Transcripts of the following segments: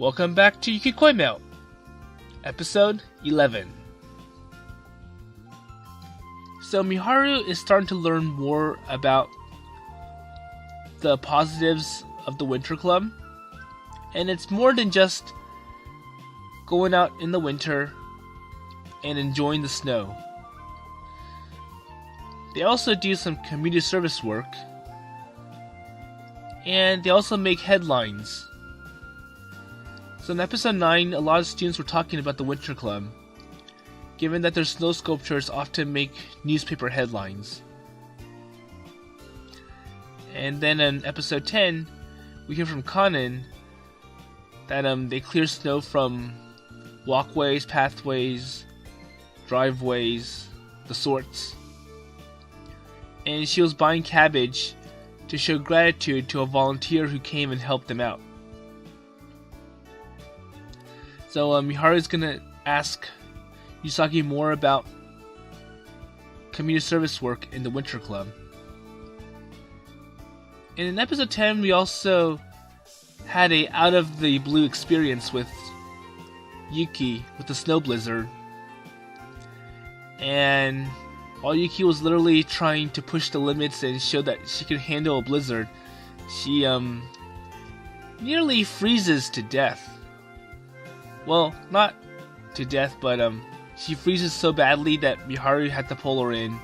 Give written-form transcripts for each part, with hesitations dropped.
Welcome back to Yukikoi Melt, episode 11. So Miharu is starting to learn more about the positives of the winter club, and it's more than just going out in the winter and enjoying the snow. They also do some community service work, and they also make headlines. So in episode 9, a lot of students were talking about the Winter Club, given that their snow sculptures often make newspaper headlines. And then in episode 10, we hear from Kanon that they clear snow from walkways, pathways, driveways, the sorts. And she was buying cabbage to show gratitude to a volunteer who came and helped them out. So Miharu is gonna ask Usagi more about community service work in the Winter Club. And in episode 10, we also had a out of the blue experience with Yuki with the snow blizzard. And while Yuki was literally trying to push the limits and show that she could handle a blizzard, she nearly freezes to death. Well, not to death, but she freezes so badly that Miharu had to pull her in.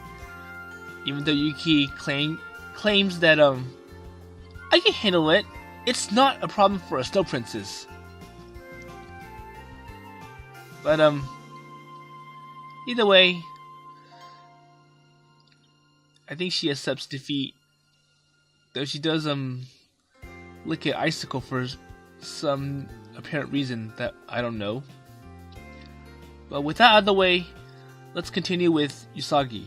Even though Yuki claims that I can handle it. It's not a problem for a snow princess. But either way, I think she accepts defeat. Though she does lick an icicle for some apparent reason that I don't know. But with that out of the way, let's continue with Usagi.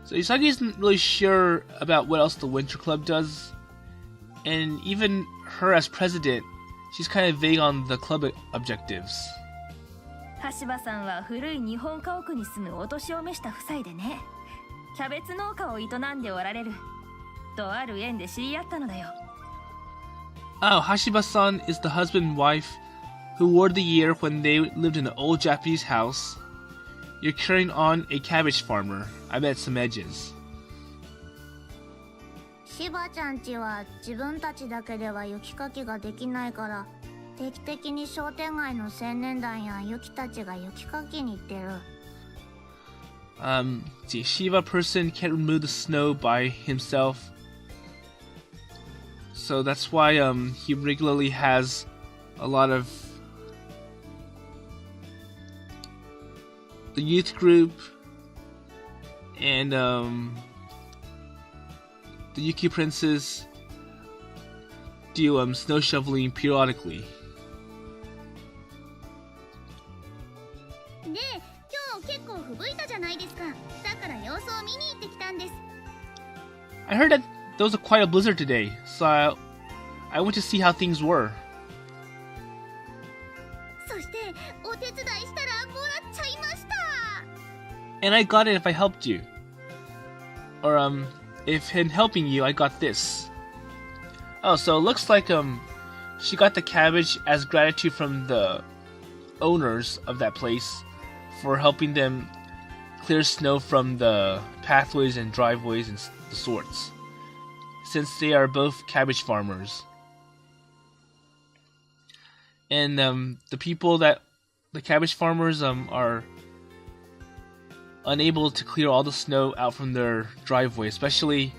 So Usagi isn't really sure about what else the Winter Club does, and even her as president, she's kind of vague on the club objectives. 橋場さんは古い日本家屋に住むお年を召した夫妻でね。キャベツ農家を営んでおられる。とある縁で知り合ったのだよ。Oh, Hashiba-san is the husband and wife who wore the year when they lived in an old Japanese house. You're carrying on a cabbage farmer. I bet some edges. しばちゃんちは自分たちだけでは雪かきができないから、定期的に商店街の青年団やユキたちが雪かきに行ってる。The Shiva person can't remove the snow by himself. So that's why he regularly has a lot of the youth group and the Yuki princess do snow shoveling periodically. で、今日結構吹雪いたじゃないですか。だから様子を見に行ってきたんです。I heard that there was quite a blizzard today, so I went to see how things were. そしてお手伝いしたらもらっちゃいました。And I got it if I helped you. Or if in helping you I got this. Oh, so it looks like she got the cabbage as gratitude from the owners of that place for helping them clear snow from the pathways and driveways and the sorts, since they are both cabbage farmers. And the people that the cabbage farmers are unable to clear all the snow out from their driveway, especially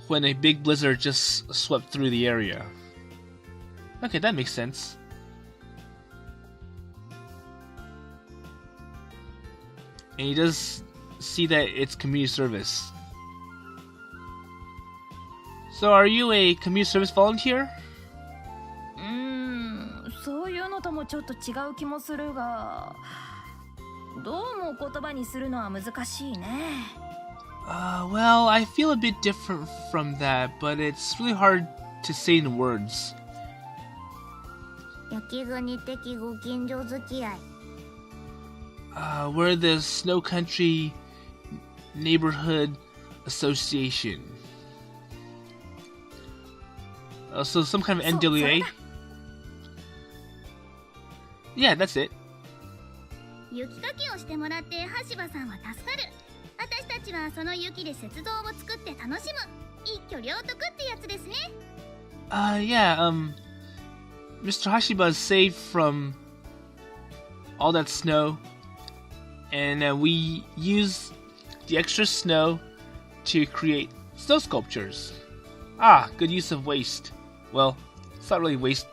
when a big blizzard just swept through the area. Okay, that makes sense. And he does see that it's community service. So are you a community service volunteer? そういうのともちょっと違う気もするが、どうも言葉にするのは難しいね。Well, I feel a bit different from that, but it's really hard to say in words. 雪国的ご近所付き合い。We're the snow country Neighborhood Association. So some kind of NWA. Yeah, that's it. 雪かきをしてもらって橋場さんは助かる。私たちはその雪で雪像を作って楽しむ。一挙両得ってやつですね。Yeah, Mr. Hashiba is saved from all that snow, and we use the extra snow to create snow sculptures. Ah, good use of waste. Well, it's not really waste.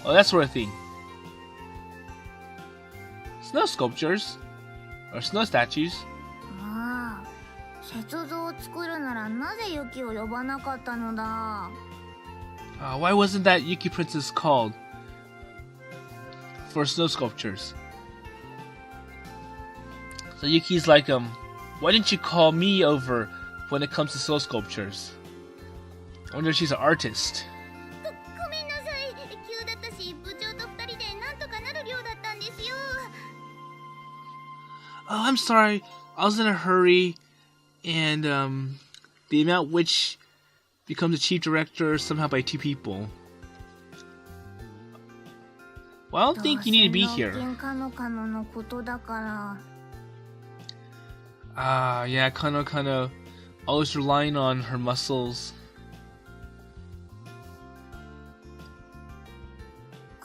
Oh, that's worth a thing. Snow sculptures, or snow statues. ああ、雪像を作るならなぜ雪を呼ばなかったのだ。Why wasn't that Yuki Princess called for snow sculptures? So Yuki's like, why didn't you call me over when it comes to snow sculptures? I wonder if she's an artist. ごめんなさい。急だったし、部長と二人でなんとかなる量だったんですよ。Oh, I'm sorry. I was in a hurry, and the amount which becomes a chief director somehow by 2 people. Well, I don't think you need to be here. Yeah, Kano always relying on her muscles.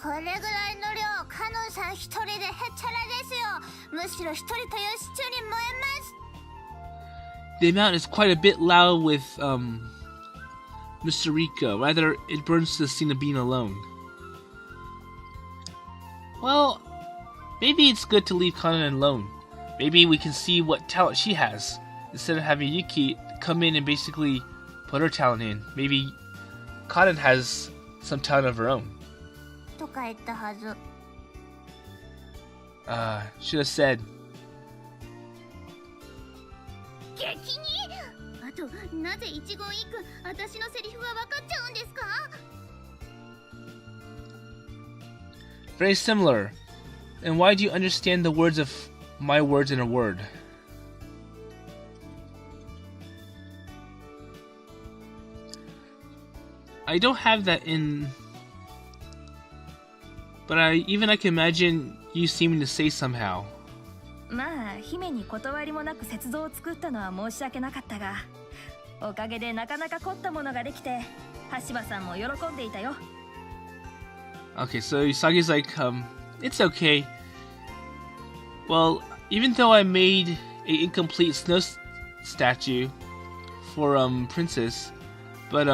これぐらいの量、カノンさん一人でへっちゃらですよ。むしろ一人というシチューに燃えます。The amount is quite a bit loud with Mr. Rika. Rather, it burns to the scene of being alone. Well, maybe it's good to leave Kanon alone. Maybe we can see what talent she has, instead of having Yuki come in and basically put her talent in. Maybe Kanon has some talent of her own. とか言ったはず。Should have said. 激に？あと、なぜ一言一句私のセリフが分かっちゃうんですか？ Very similar. And why do you understand the words of my words in a word? I don't have that in... But I can imagine you seeming to say somehow. まあ、姫に断りもなく雪像を作ったのは申し訳なかったが、おかげでなかなか凝ったものができて、橋場さんも喜んでいたよ。Okay, so Usagi's like, it's okay. Well, even though I made an incomplete snow statue for, Princess, but,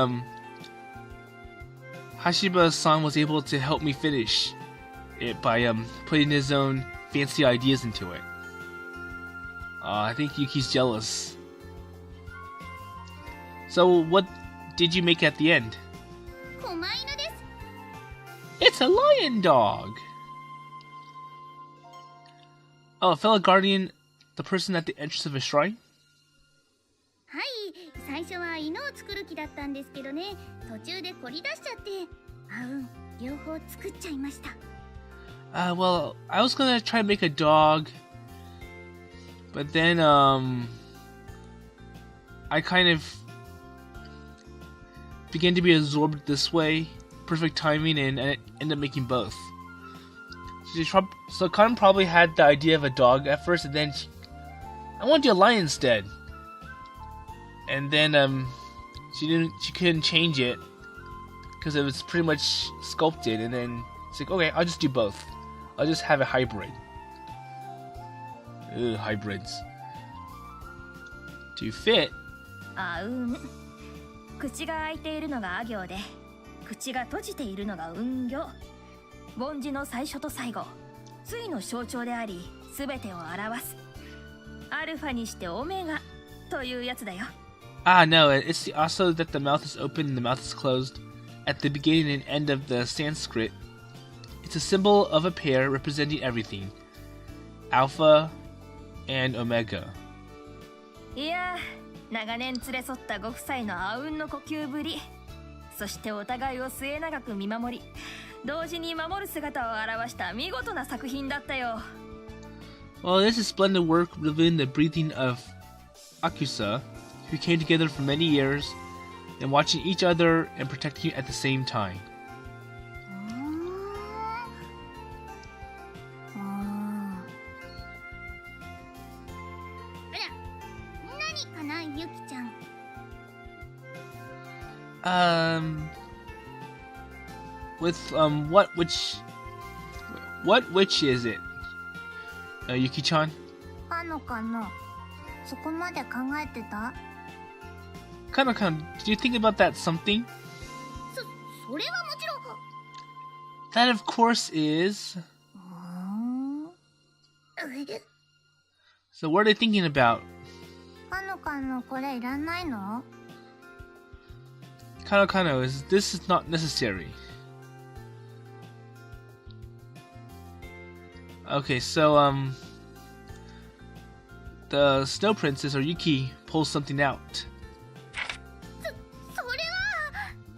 Hashiba-san was able to help me finish it by, putting his own fancy ideas into it. I think Yuki's jealous. So, what did you make at the end? 狛犬です。 It's a lion dog! Oh, a fellow guardian, the person at the entrance of a shrine? はい、最初は犬を作る気だったんですけどね、途中で凝り出しちゃって、両方作っちゃいました。Well, I was gonna try to make a dog, but then, I kind of began to be absorbed this way. Perfect timing, and I ended up making both. So Kanon probably had the idea of a dog at first, and then I want to do a lion instead. And then she couldn't change it because it was pretty much sculpted. And then it's like, okay, I'll just do both. I'll just have a hybrid. Ugh, hybrids. To fit. 口が開いているのがあ行で、口が閉じているのが運行。凡字の最初と最後、対の象徴であり、すべてを表す。アルファにしてオメガというやつだよ。No, it's also that the mouth is open and the mouth is closed at the beginning and end of the Sanskrit. It's a symbol of a pair representing everything. Alpha and Omega. いや、長年連れ添ったご夫妻のあうんの呼吸ぶり。そしてお互いを末永く見守り、同時に守る姿を表した見事な作品だったよ。Well, this is splendid work revealing the breathing of Akusa, who came together for many years and watching each other and protecting you at the same time. 何かな、ゆきちゃん。With what witch is it? Yuki-chan? かのかの、そこまで考えてた？ Kanon, did you think about that something? それはもちろん。That of course is. So what are they thinking about? かのかの、これいらないの？ Kanon, this is not necessary. Okay, so the Snow Princess or Yuki pulls something out. それは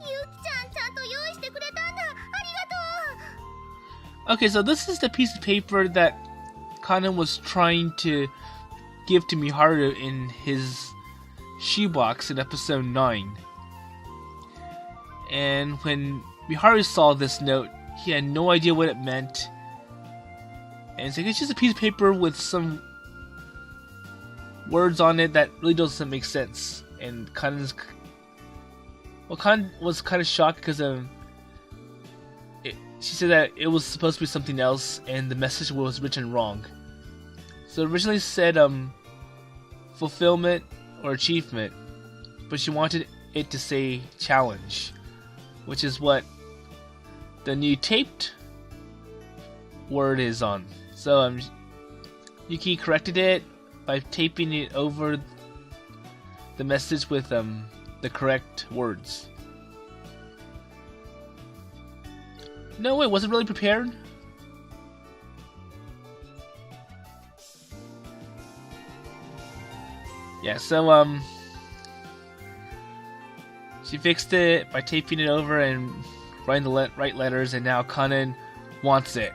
ゆきちゃんちゃんと用意してくれたんだ。ありがとう。 Okay, so this is the piece of paper that Kanon was trying to give to Miharu in his shoebox in episode 9. And when Miharu saw this note, he had no idea what it meant. And it's like, it's just a piece of paper with some words on it that really doesn't make sense. And Kanon was kind of shocked because she said that it was supposed to be something else and the message was written wrong. So it originally said fulfillment or achievement, but she wanted it to say challenge, which is what the new taped word is on. So Yuki corrected it by taping it over the message with the correct words. No, wait, was it really prepared? Yeah, so she fixed it by taping it over and writing the right letters, and now Kanon wants it.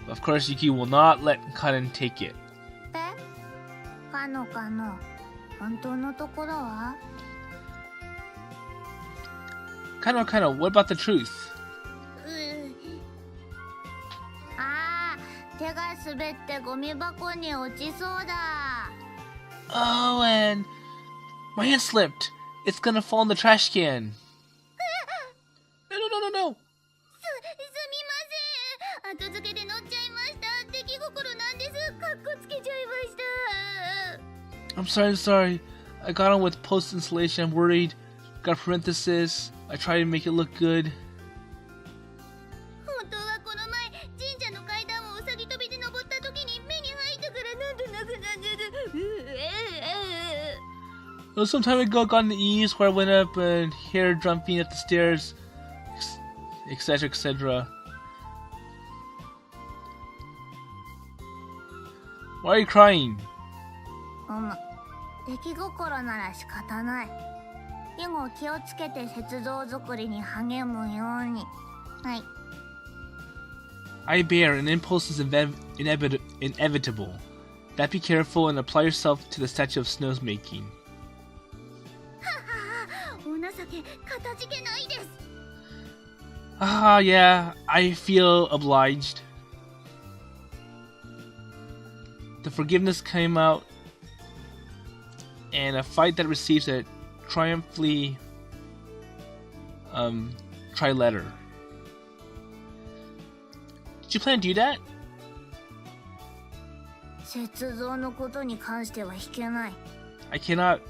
Of course, Yuki will not let Kanon take it. かのかの、本当のところは？ Kanon, what about the truth? ああ、手が滑ってゴミ箱に落ちそうだ。 Oh, and my hand slipped. It's gonna fall in the trash can. No. すみません。後付けで乗っちゃいました。出来心なんです。かっこつけちゃいました。 I'm sorry. I got on with post installation. I'm worried. Got a parenthesis. I tried to make it look good. 本当はこの前神社の階段をうさぎ跳びで登った時に目に入ったからなんとなくなんです。 Some time ago, I got on the eaves where I went up and hair jumping up the stairs, etc., etc. Why are you crying? 出来心なら仕方ない。以後気をつけて雪像作りに励むように。はい。 I bear an impulse is inevitable. That be careful and apply yourself to the statue of snows making. お情け、かたじけないです。 Ah, yeah, I feel obliged. The forgiveness came out, and a fight that receives a triumphantly tri-letter. Did you plan to do that? 雪像のことに関しては引けない。 I cannot.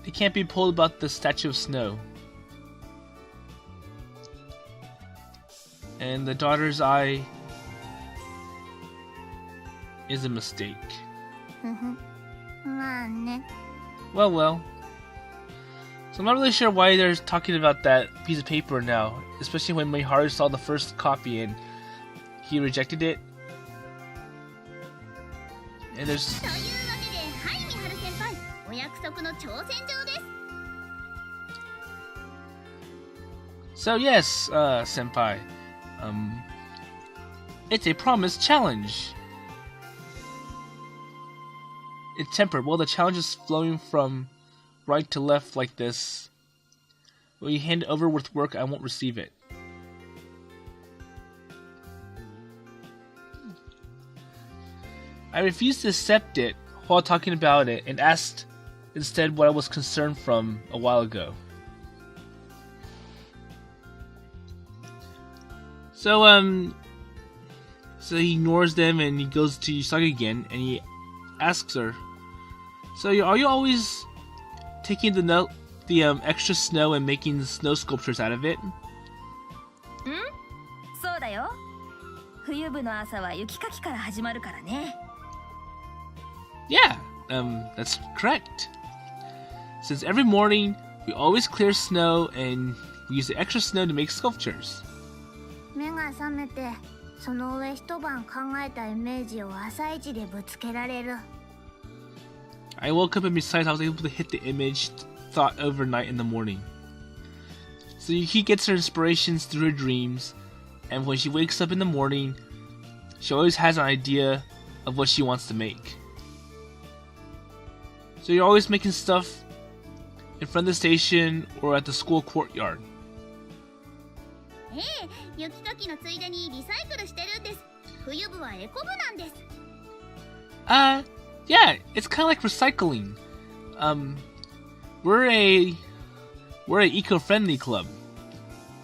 It can't be pulled about the statue of snow. And the daughter's eye is a mistake. まあね。 Well. So I'm not really sure why they're talking about that piece of paper now, especially when Miharu saw the first copy and he rejected it. And there's... というわけで、はい、みはる先輩。お約束の挑戦状です。 So yes, senpai. It's a promised challenge. It's tempered. Well, the challenge is flowing from right to left like this. When you hand it over with work, I won't receive it. I refused to accept it while talking about it and asked instead what I was concerned from a while ago. So he ignores them and he goes to Usagi again and he asks her, "So are you always taking the extra snow and making snow sculptures out of it?" そうだよ。冬部の朝は雪かきから始まるからね。Yeah, that's correct. Since every morning we always clear snow and we use the extra snow to make sculptures. 目が覚めてその上一晩考えたイメージを朝一でぶつけられる。 I woke up and besides I was able to hit the image thought overnight in the morning. So Yuki gets her inspirations through her dreams, and when she wakes up in the morning, she always has an idea of what she wants to make. So you're always making stuff in front of the station or at the school courtyard. ええ、雪かきのついでにリサイクルしてるんです。冬部はエコ部なんです。Yeah, it's kind of like recycling. We're an eco-friendly club,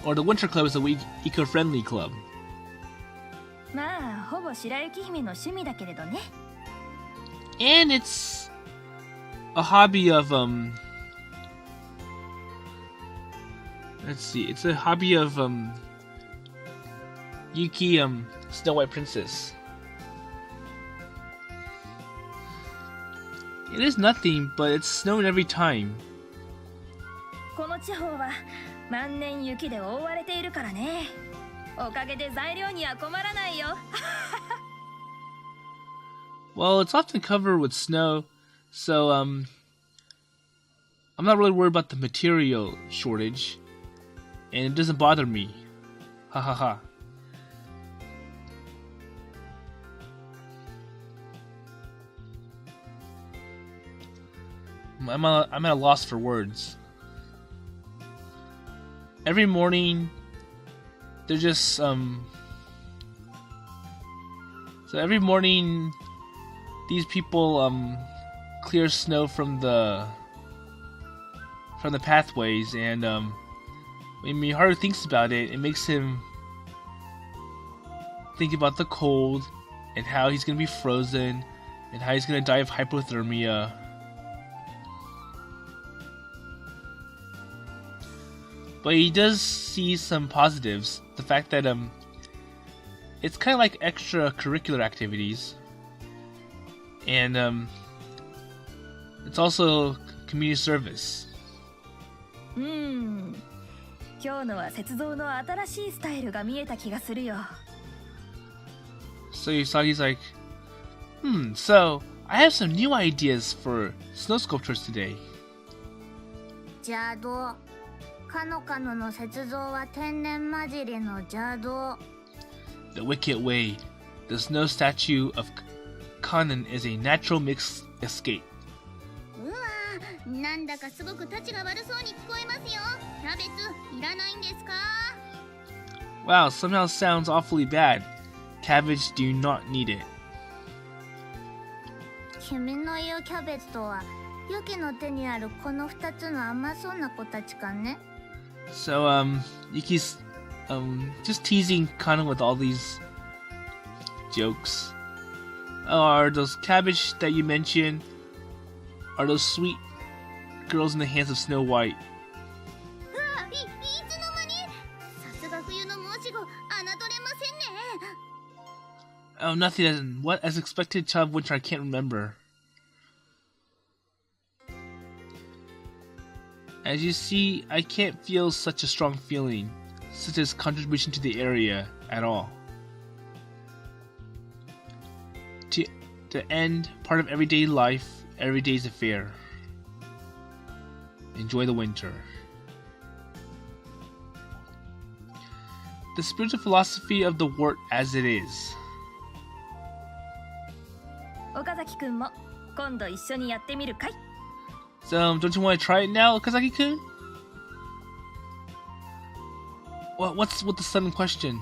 or the winter club is a eco-friendly club. まあほぼ白雪姫の趣味だけれどね。 And it's a hobby of let's see, it's a hobby of Yuki Snow White Princess. It is nothing, but it's snowing every time. この地方は万年雪で覆われているからね。おかげで材料には困らないよ。Well, it's often covered with snow, so I'm not really worried about the material shortage, and it doesn't bother me. Ha ha ha. I'm at a loss for words. Every morning, they're just so every morning, these people clear snow from the pathways, and when Miharu thinks about it, it makes him think about the cold and how he's gonna be frozen and how he's gonna die of hypothermia. But he does see some positives. The fact that it's kind of like extracurricular activities, and it's also community service. 今日のは雪像の新しいスタイルが見えた気がするよ。 So Usagi's like, so I have some new ideas for snow sculptures today. 邪道。かのかのの雪像は天然混じりの邪道。 The wicked way. The snow statue of Kanon is a natural mixed escape. うわー、なんだかすごくタチが悪そうに聞こえますよ。キャベツいらないんですか？ Wow, somehow sounds awfully bad. Cabbage do not need it. 君の言うキャベツとは、ユキの手にあるこの2つの甘そうな子たちかね。 So Yuki's just teasing Kanon with all these jokes. Are those cabbage that you mentioned? Are those sweet girls in the hands of Snow White? いつの間に？さすが冬の申し子、侮れませんね。 Oh, nothing. What as expected, child of winter? I can't remember. As you see, I can't feel such a strong feeling, such as contribution to the area at all. To end part of everyday life, everyday's affair. Enjoy the winter. the spiritual philosophy of the wort as it is. 岡崎くんも今度一緒にやってみるかい？ So, don't you want to try it now, Okazaki-kun? What's with the sudden question?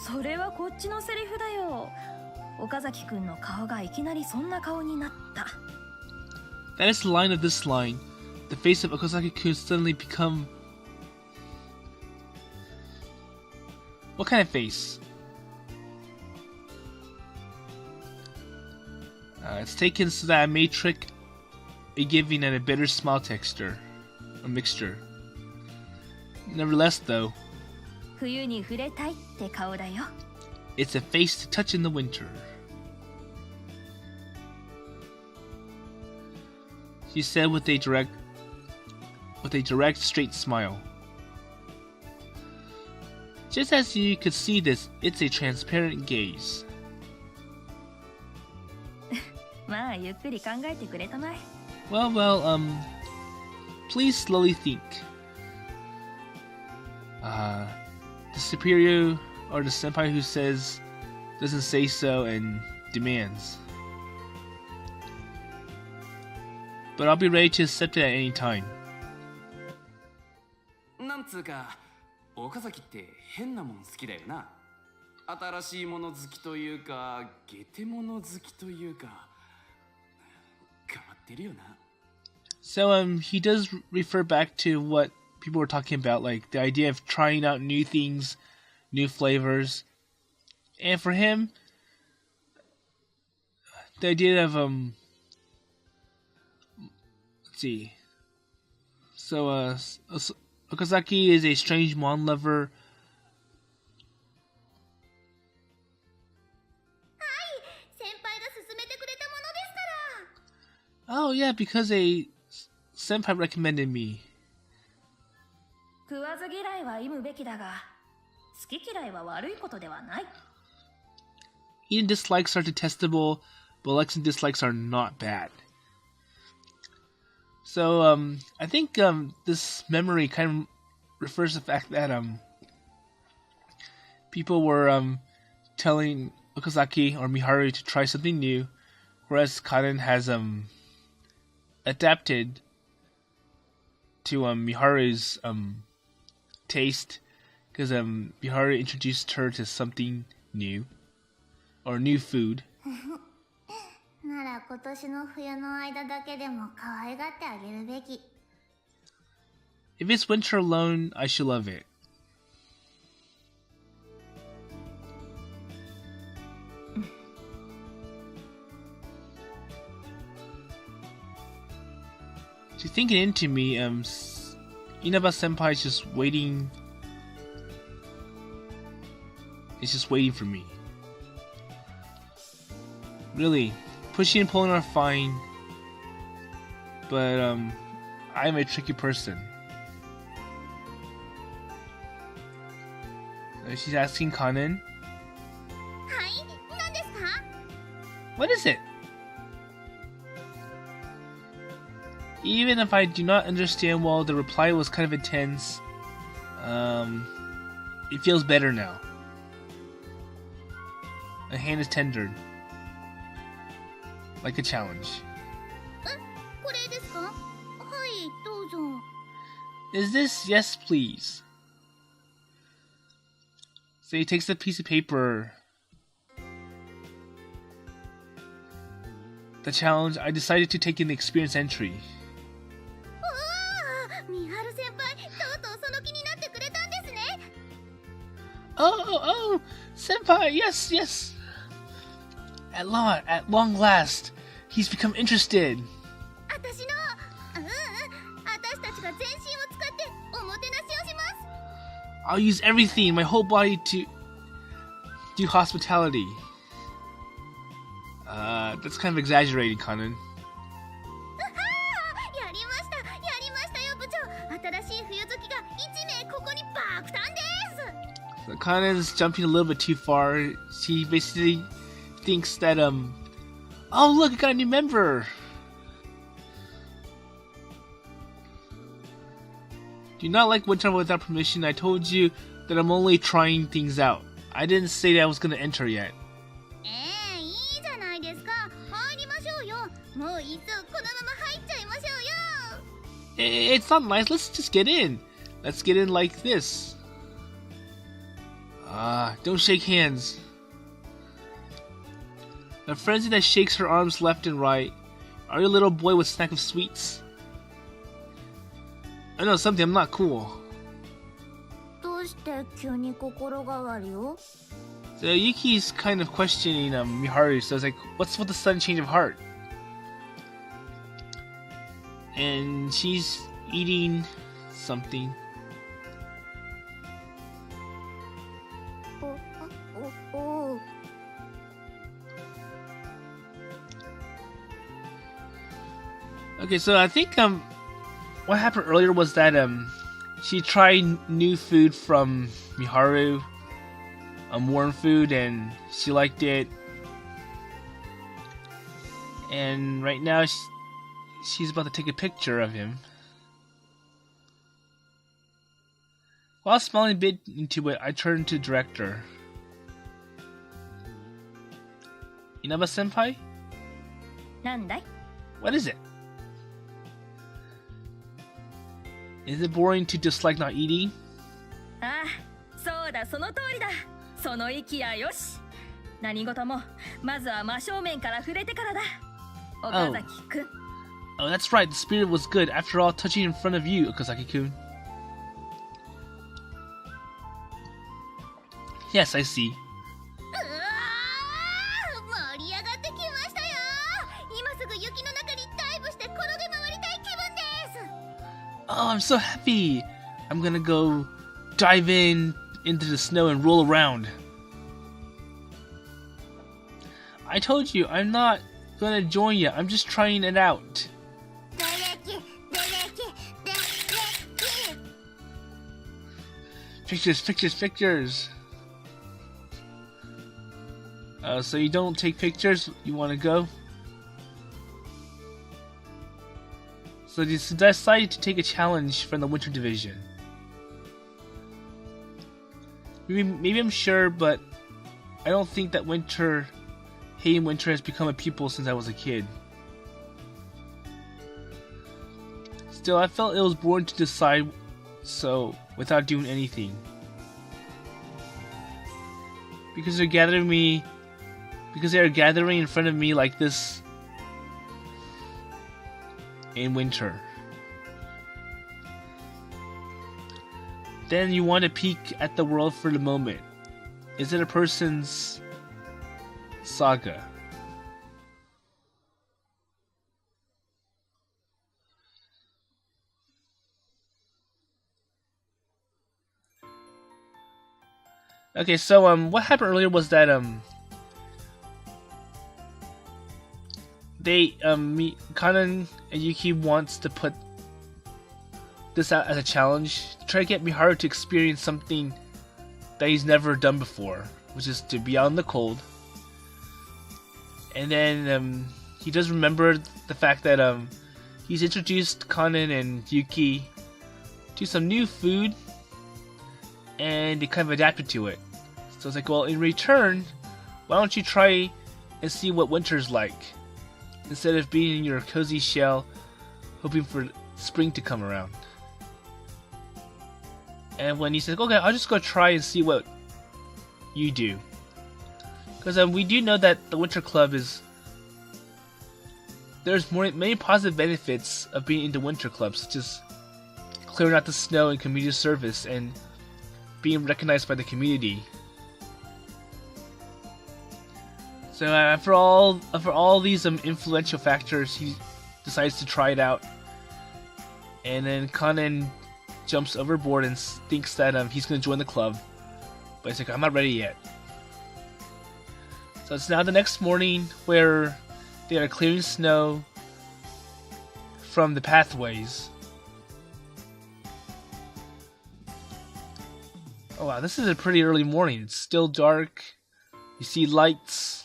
それはこっちのセリフだよ。岡崎くんの顔がいきなりそんな顔になった。 That is the line of this line. The face of Okazaki-kun suddenly become... What kind of face? It's taken so that I may trick a giving and a bitter smile texture, or mixture. Nevertheless, though, 冬に触れたいって顔だよ。 it's a face to touch in the winter. She said with a direct, straight smile. Just as you could see this, it's a transparent gaze. まあゆっくり考えてくれたまえ。 Well, please slowly think. The superior or the senpai who doesn't say so and demands. But I'll be ready to accept it at any time. なんつうか、岡崎って変なもん好きだよな。新しいもの好きというか、ゲテモノ好きというか、変わってるよな。 So he does refer back to what people were talking about, like the idea of trying out new things, new flavors. And for him, the idea of let's see. So Okazaki is a strange mon lover. 先輩が勧めてくれたものですから。 Oh yeah, because a senpai recommended me. 食わず嫌いは忌むべきだが、好き嫌いは悪いことではない。 Eating dislikes are detestable, but likes and dislikes are not bad. So I think this memory kind of refers to the fact that people were telling Okazaki or Miharu to try something new, whereas Kanon has adapted to Miharu's taste, because Miharu introduced her to something new or new food. なら今年の冬の間だけでも可愛がってあげるべき。 If it's winter alone, I shall love it. She's thinking into me, Inaba Senpai is just waiting. It's just waiting for me. Really, pushing and pulling are fine, but I'm a tricky person. She's asking Kanon. はい、何ですか？ What is it? Even if I do not understand well, the reply was kind of intense. It feels better now. A hand is tendered. Like a challenge. これですか？はい、どうぞ。 Is this? Yes, please. So he takes a piece of paper. The challenge, I decided to take in the experience entry. うわあ、ミハル先輩、とうとうその気になってくれたんですね。Oh, senpai, yes. At long last, he's become interested. 私の、私たちが全身を使っておもてなしをします。 I'll use everything, my whole body to do hospitality. That's kind of exaggerating, Kanon. やりましたよ部長。新しい冬月が1名ここに爆誕です。 So Kanon's jumping a little bit too far. She basically thinks that, oh look, I got a new member! Do not like winter without permission. I told you that I'm only trying things out. I didn't say that I was gonna enter yet. いいじゃないですか。入りましょうよ。もういっそこのまま入っちゃいましょうよ。It's not nice. Let's just get in. Let's get in like this. Don't shake hands. A frenzy that shakes her arms left and right. Are you a little boy with a snack of sweets? I know something. I'm not cool. どうして急に心変わりを？ So Yuki's kind of questioning Miharu. So it's like, what's with the sudden change of heart? And she's eating something. おう。 Okay, so I think what happened earlier was that she tried new food from Miharu, warm food, and she liked it. And right now she's about to take a picture of him. While smiling a bit into it, I turned to the director. Inaba-senpai? なんだい？ What is it? Is it boring to dislike not eating? ああ、そうだ、その通りだ。その意気やよし。何事もまずは真正面から触れてからだ。岡崎くん。Oh, that's right. The spirit was good. After all, touching in front of you, Okazaki-kun. Yes, I see. 盛り上がってきましたよ。今すぐ雪の中にダイブして転げ回りたい気分です。 Oh, I'm so happy. I'm gonna go dive into the snow and roll around. I told you, I'm not gonna join you. I'm just trying it out. Pictures. So you don't take pictures? You want to go? So you decided to take a challenge from the Winter Division. Maybe I'm sure, but I don't think that Hating Winter has become a pupil since I was a kid. Still, I felt it was boring to decide so without doing anything. Because they are gathering in front of me like this in winter. Then you want to peek at the world for the moment. Is it a person's saga? Okay, so what happened earlier was that Kanon and Yuki wants to put this out as a challenge to try to get Miharu to experience something that he's never done before, which is to be out in the cold. And then he does remember the fact that he's introduced Kanon and Yuki to some new food, and they kind of adapted to it. So it's like, well, in return, why don't you try and see what winter's like, instead of being in your cozy shell, hoping for spring to come around. And when he says, okay, I'll just go try and see what you do. Because we do know that the Winter Club there's many positive benefits of being in the Winter Club, such as clearing out the snow and community service and being recognized by the community. So for all these influential factors, he decides to try it out. And then Kanon jumps overboard and thinks that he's going to join the club. But he's like, I'm not ready yet. So it's now the next morning where they are clearing snow from the pathways. Oh wow, this is a pretty early morning. It's still dark. You see lights.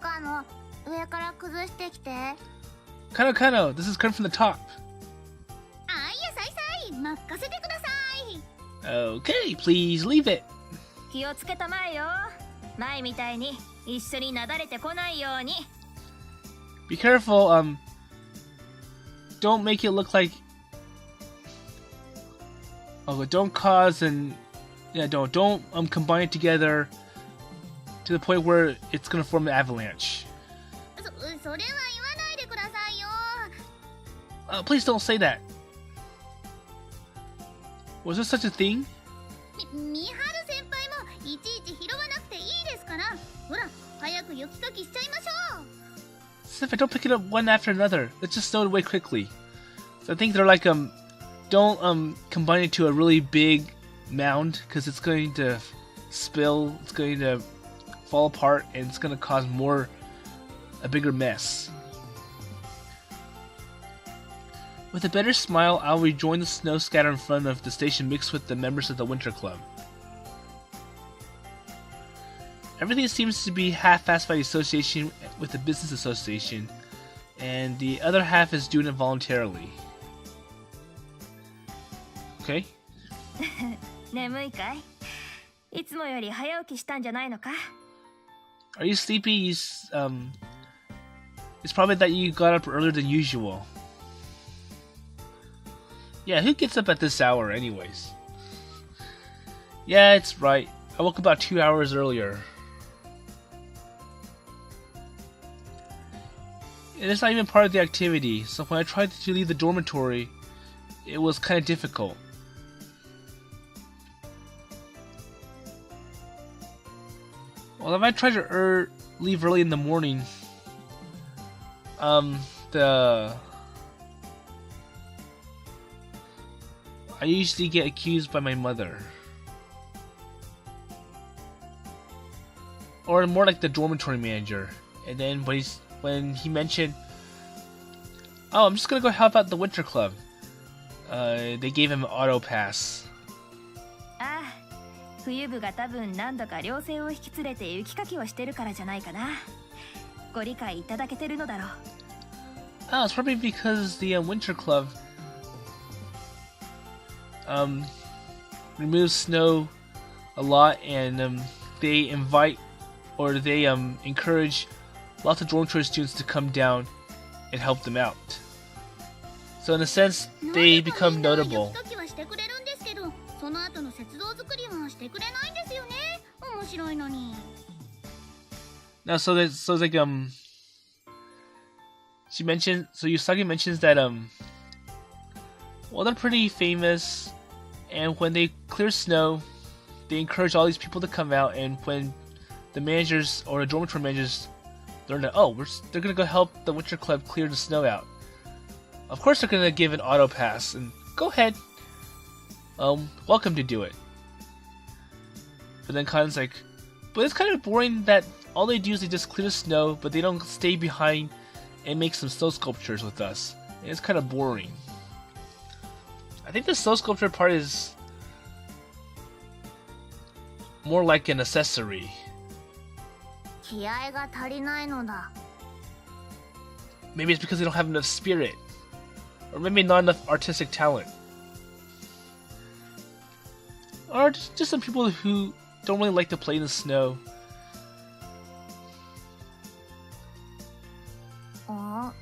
Kano, 上から崩してきて。 Kano, this is coming from the top. あ、いや、い、任せてください。 Okay, please leave it. 気をつけたまえよ。前みたいに一緒になだれてこないように。 Be careful, don't make it look like... Oh, don't cause and... Yeah, don't combine it together to the point where it's gonna form an avalanche. それは言わないでくださいよ。 Please don't say that. Was there such a thing? みはる先輩もいちいち拾わなくていいですから。ほら、早く雪かきしちゃいましょう。 Sif, don't pick it up one after another. Let's just throw it away quickly. So I think they're like, don't combine it to a really big mound, because it's going to spill, it's going to fall apart, and it's going to cause a bigger mess. With a better smile, I'll rejoin the snow scatter in front of the station mixed with the members of the Winter Club. Everything seems to be half-assed by the association with the business association, and the other half is doing it voluntarily. Okay? 眠いかい？いつもより早起きしたんじゃないのか？ Are you sleepy? It's probably that you got up earlier than usual. Yeah, who gets up at this hour anyways? Yeah, it's right. I woke about 2 hours earlier. And it's not even part of the activity, so when I tried to leave the dormitory, it was kind of difficult. Well, if I try to leave early in the morning, I usually get accused by my mother. Or more like the dormitory manager. And then when he mentioned, oh, I'm just gonna go help out the Winter Club, they gave him an auto pass. ああ、冬部が多分何度か寮生を引き連れて雪かきをしてるからじゃないかな。ご理解いただけてるのだろう。 Oh, it's probably because the Winter Club removes snow a lot, and they invite or they encourage lots of dormitory students to come down and help them out. So in a sense, they become notable. 雪かきはしてくれるんですけど、その後の雪像作りはしてくれないんですよね。面白いのに。 Now, so it's like Usagi mentions that well, they're pretty famous, and when they clear snow, they encourage all these people to come out, and when the managers or the dormitory managers learn that, oh, they're gonna go help the Winter Club clear the snow out, of course they're gonna give an auto pass and go ahead, welcome to do it. But then Kanon's like, but it's kind of boring that all they do is they just clear the snow, but they don't stay behind and make some snow sculptures with us. And it's kind of boring. I think the snow sculpture part is more like an accessory. 気合が足りないのだ。 Maybe it's because they don't have enough spirit. Or maybe not enough artistic talent. Or just some people who don't really like to play in the snow. あ、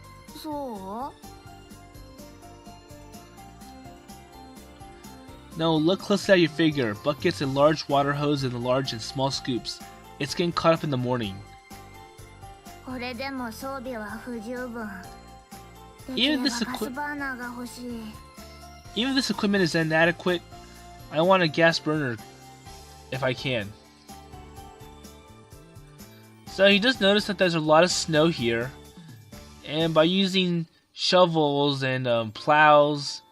そう？ No, look closely at your figure. Buckets and large water hose and large and small scoops. It's getting caught up in the morning. これでも装備は不十分。でき Even れば this ガスバーナーが欲しい。 Even if this equipment is inadequate, I want a gas burner if I can. So he does notice that there's a lot of snow here, and by using shovels and plows,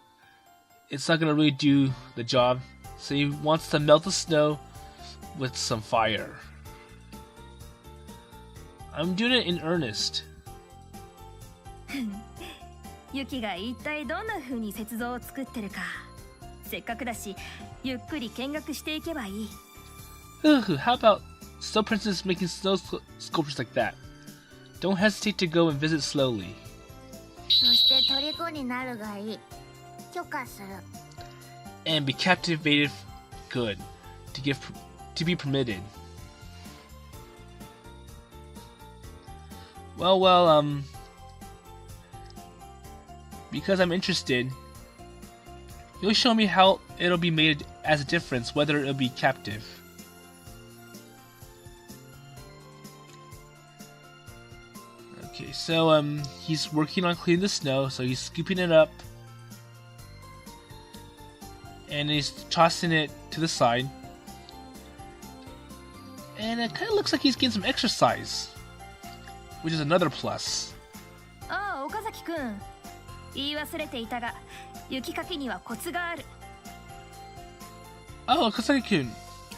it's not going to really do the job. So he wants to melt the snow with some fire. I'm doing it in earnest. ユキが一体どんな風に雪像を作ってるか、せっかくだしゆっくり見学していけばいい。 How about Snow Princess making snow sculptures like that? Don't hesitate to go and visit slowly. そして虜になるがいい。許可する。and be captivated good to be permitted. Well, because I'm interested, you'll show me how it'll be made as a difference, whether it'll be captive. Okay, so he's working on cleaning the snow, so he's scooping it up and he's tossing it to the side, and it kind of looks like he's getting some exercise, which is another plus. ああ、岡崎くん。言い忘れていたが、雪かきにはコツがある。Oh, Kosaki-kun,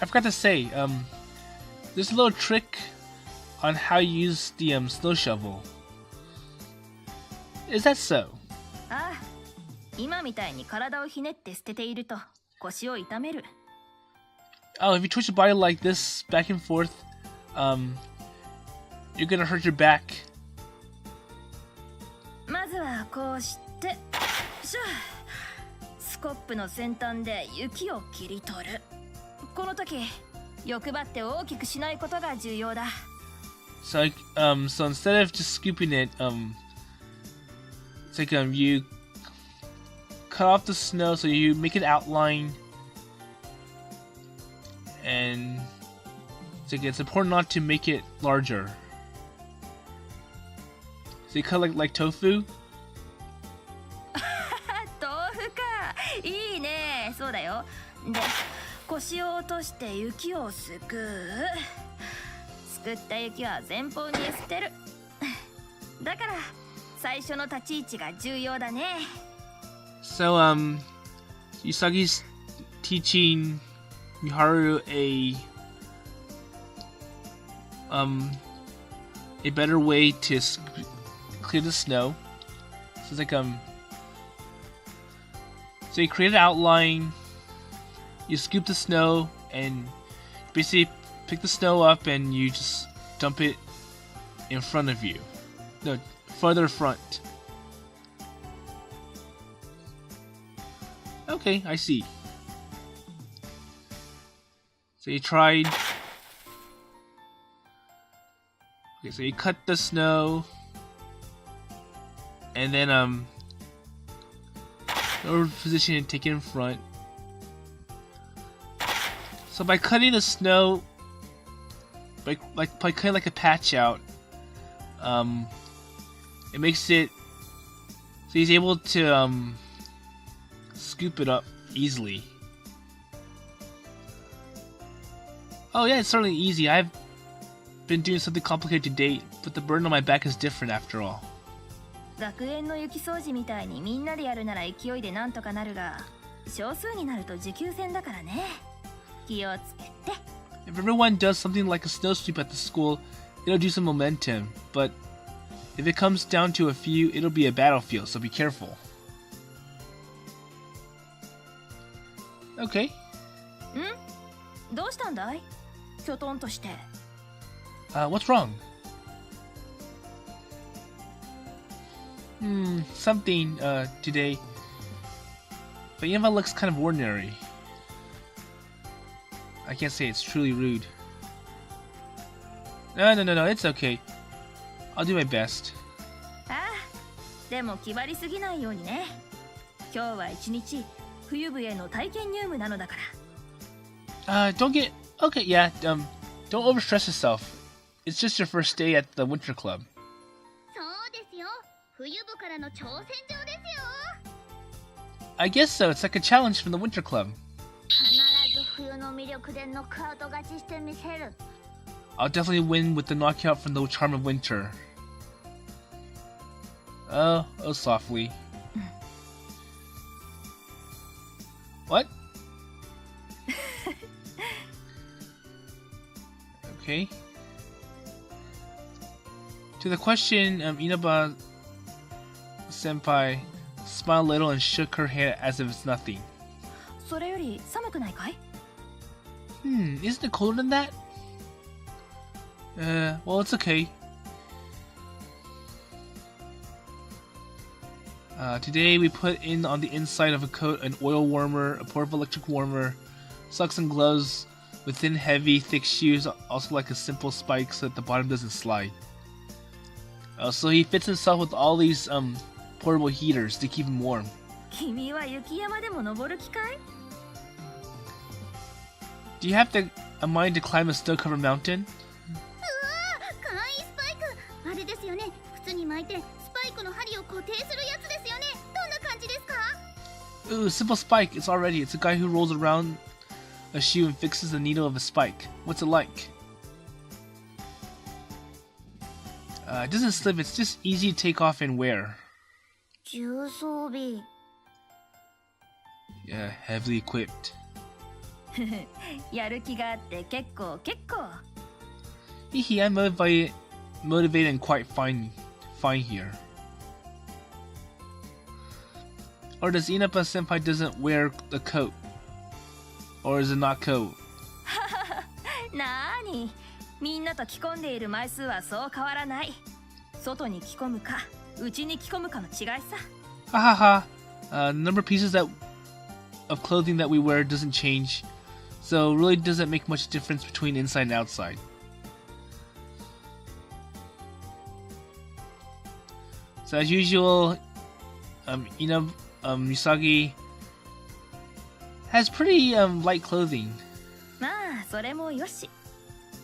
I forgot to say, there's a little trick on how you use the snow shovel. Is that so? ああ、今みたいに体をひねって捨てていると腰を痛める。Oh, if you twitch your body like this back and forth, you're gonna hurt your back. まずはこうして、しゃスコップの先端で雪を切り取る。この時、欲張って大きくしないことが重要だ。So, so instead of just scooping it, it's like you cut off the snow, so you make an outline, and it's important not to make it larger. So you cut like tofu. 豆腐か、いいね。そうだよ。で、腰を落として雪をすくう。すくった雪は前方に捨てる。だから最初の立ち位置が重要だね。So Usagi's teaching Miharu a better way to clear the snow. So it's like so you create an outline, you scoop the snow, and basically pick the snow up and you just dump it in front of you. No, further front. Okay, I see. So you tried. Okay, so you cut the snow, and then lower position and take it in front. So by cutting the snow, by cutting like a patch out, it makes it so he's able to scoop it up easily. Oh yeah, it's certainly easy. I've been doing something complicated to date, but the burden on my back is different after all. 学園の雪掃除みたいにみんなでやるなら勢いでなんとかなるが、少数になると持久戦だからね。気をつけて。If everyone does something like a snow sweep at the school, it'll do some momentum, but if it comes down to a few, it'll be a battlefield, so be careful. Okay. ん？どうしたんだい？きょとんとして。What's wrong? Something, today. But Yama looks kind of ordinary. I can't say it's truly rude. No, it's okay. I'll do my best. ああ、でも気張りすぎないようにね。今日は一日冬部への体験入務なのだから。Don't get... Okay, yeah, don't overstress yourself. It's just your first day at the winter club. そうですよ。冬部からの挑戦状ですよ。 I guess so. It's like a challenge from the winter club. 必ず冬の魅力でノックアウト勝ちしてみせる。I'll definitely win with the knockout from the charm of winter. Oh, softly. What? Okay. To the question, Inaba senpai smiled a little and shook her head as if it's nothing. それより寒くないかい？ Isn't it colder than that? Well, it's okay. Today we put in on the inside of a coat an oil warmer, a portable electric warmer, socks and gloves with thin, heavy, thick shoes, also like a simple spike so that the bottom doesn't slide. So he fits himself with all these portable heaters to keep him warm. 君は雪山でも登る気かい？ Do you have a mind to climb a snow-covered mountain? かわいいスパイク。あれですよね。靴に巻いてスパイクの針を固定するやつですよね。どんな感じですか？ Ooh, simple spike. It's a guy who rolls around a shoe and fixes the needle of a spike. What's it like? It doesn't slip. It's just easy to take off and wear. 重装備。 Yeah, heavily equipped. やる気があって結構。I'm motivated and quite fine here. Or does Inapa Senpai doesn't wear the coat? Or is it not coat? なーに、みんなと着込んでいる枚数はそう変わらない。外に着込むか、内に着込むかの違いさ。Ha ha ha. The number of pieces of clothing that we wear doesn't change, so it really doesn't make much difference between inside and outside. So as usual, Usagi has pretty light clothing. まあそれもよし。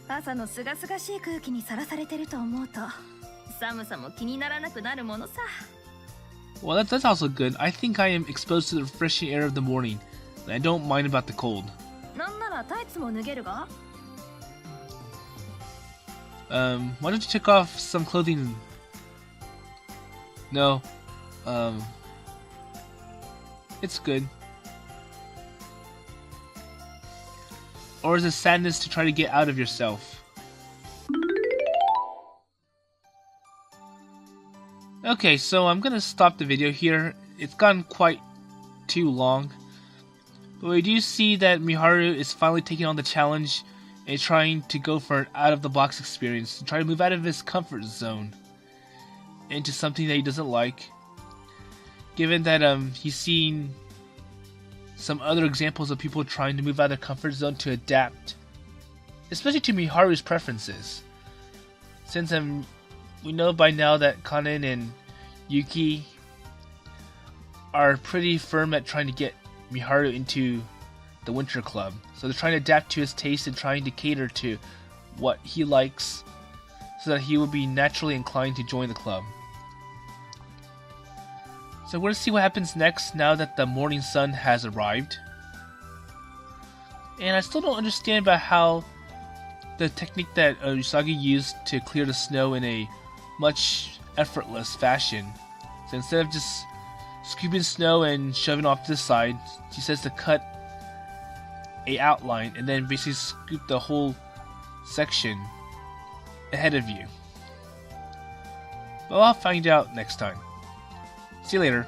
朝のすがすがしい空気にさらされてると思うと、寒さも気にならなくなるものさ。Well, that's also good. I think I am exposed to the refreshing air of the morning, and I don't mind about the cold. なんならタイツも脱げるが？ Why don't you take off some clothing? No. It's good. Or is it sadness to try to get out of yourself? Okay, so I'm gonna stop the video here. It's gotten quite too long. But we do see that Miharu is finally taking on the challenge and trying to go for an out-of-the-box experience, to try to move out of his comfort zone into something that he doesn't like. Given that he's seen some other examples of people trying to move out of their comfort zone to adapt, especially to Miharu's preferences. Since we know by now that Kanon and Yuki are pretty firm at trying to get Miharu into the Winter Club. So they're trying to adapt to his taste and trying to cater to what he likes so that he would be naturally inclined to join the club. So we're going to see what happens next now that the morning sun has arrived. And I still don't understand about how the technique that Usagi used to clear the snow in a much effortless fashion. So instead of just scooping snow and shoving off this side, she says to cut a outline and then basically scoop the whole section ahead of you. Well, I'll find out next time. See you later.